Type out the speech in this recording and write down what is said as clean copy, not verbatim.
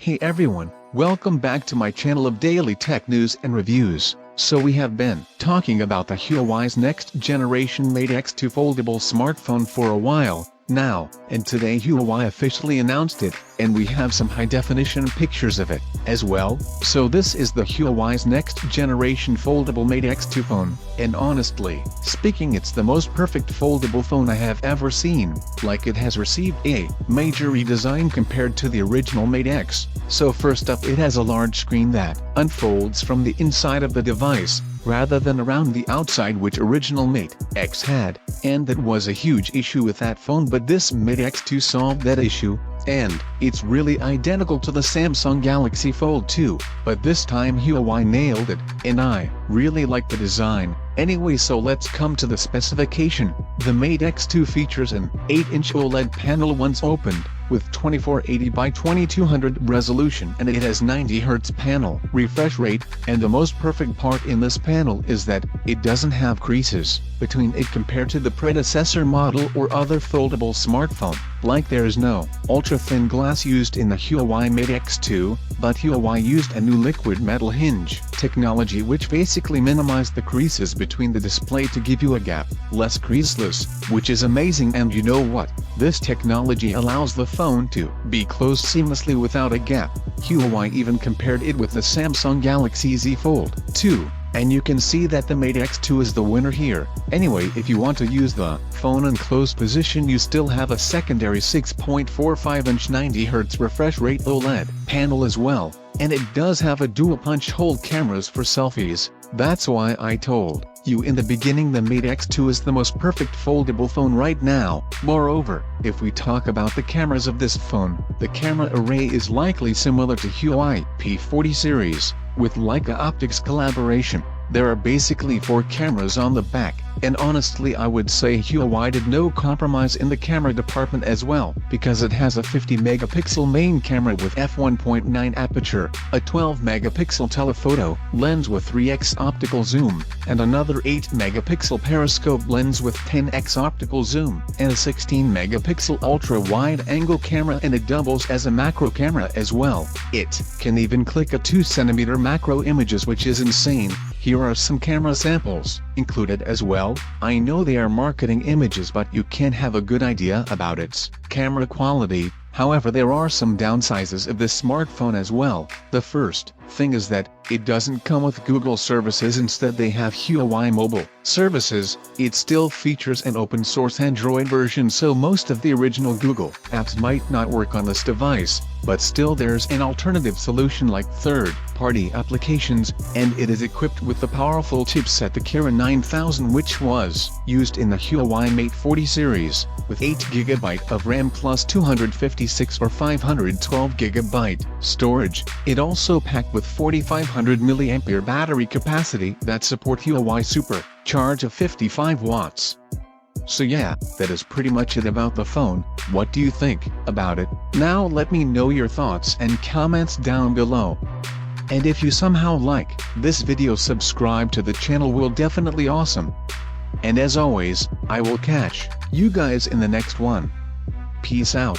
Hey everyone, welcome back to my channel of daily tech news and reviews. So we have been talking about the Huawei's next generation Mate X2 foldable smartphone for a while now, and today Huawei officially announced it, and we have some high-definition pictures of it as well. So this is the Huawei's next generation foldable Mate X2 phone, and honestly speaking, it's the most perfect foldable phone I have ever seen. Like, it has received a major redesign compared to the original Mate X. So first up, it has a large screen that unfolds from the inside of the device, rather than around the outside which original Mate X had, and that was a huge issue with that phone, but this Mate X2 solved that issue, and it's really identical to the Samsung Galaxy Fold 2, but this time Huawei nailed it, and I really like the design. Anyway, so let's come to the specification. The Mate X2 features an 8-inch OLED panel once opened, with 2480 by 2200 resolution, and it has 90 Hz panel refresh rate, and the most perfect part in this panel is that it doesn't have creases between it compared to the predecessor model or other foldable smartphone. Like, there is no ultra-thin glass used in the Huawei Mate X2, but Huawei used a new liquid metal hinge technology which basically minimized the creases between the display to give you a gap less creaseless, which is amazing. And you know what? This technology allows the phone to be closed seamlessly without a gap. Huawei even compared it with the Samsung Galaxy Z Fold 2. And you can see that the Mate X2 is the winner here. Anyway, if you want to use the phone in closed position, you still have a secondary 6.45-inch 90 Hz refresh rate OLED panel as well, and it does have a dual punch hole cameras for selfies. That's why I told you in the beginning the Mate X2 is the most perfect foldable phone right now. Moreover, if we talk about the cameras of this phone, the camera array is likely similar to Huawei P40 series, with Leica Optics collaboration. There are basically 4 cameras on the back, and honestly I would say Huawei did no compromise in the camera department as well, because it has a 50-megapixel main camera with f1.9 aperture, a 12-megapixel telephoto lens with 3x optical zoom, and another 8-megapixel periscope lens with 10x optical zoom, and a 16-megapixel ultra-wide-angle camera, and it doubles as a macro camera as well. It can even click a 2cm macro images, which is insane. Here are some camera samples included as well. I know they are marketing images, but you can have a good idea about its camera quality. However, there are some downsides of this smartphone as well. The first thing is that it doesn't come with Google services. Instead, they have Huawei mobile services. It still features an open source Android version, so most of the original Google apps might not work on this device, but still there's an alternative solution like third-party applications, and it is equipped with the powerful chipset the Kirin 9000, which was used in the Huawei Mate 40 series, with 8GB of RAM plus 256 or 512GB storage. It also packed with 4500 mAh battery capacity that support Huawei Super Charge of 55 watts. So yeah, that is pretty much it about the phone. What do you think about it? Now let me know your thoughts and comments down below. And if you somehow like this video, subscribe to the channel will definitely awesome. And as always, I will catch you guys in the next one. Peace out.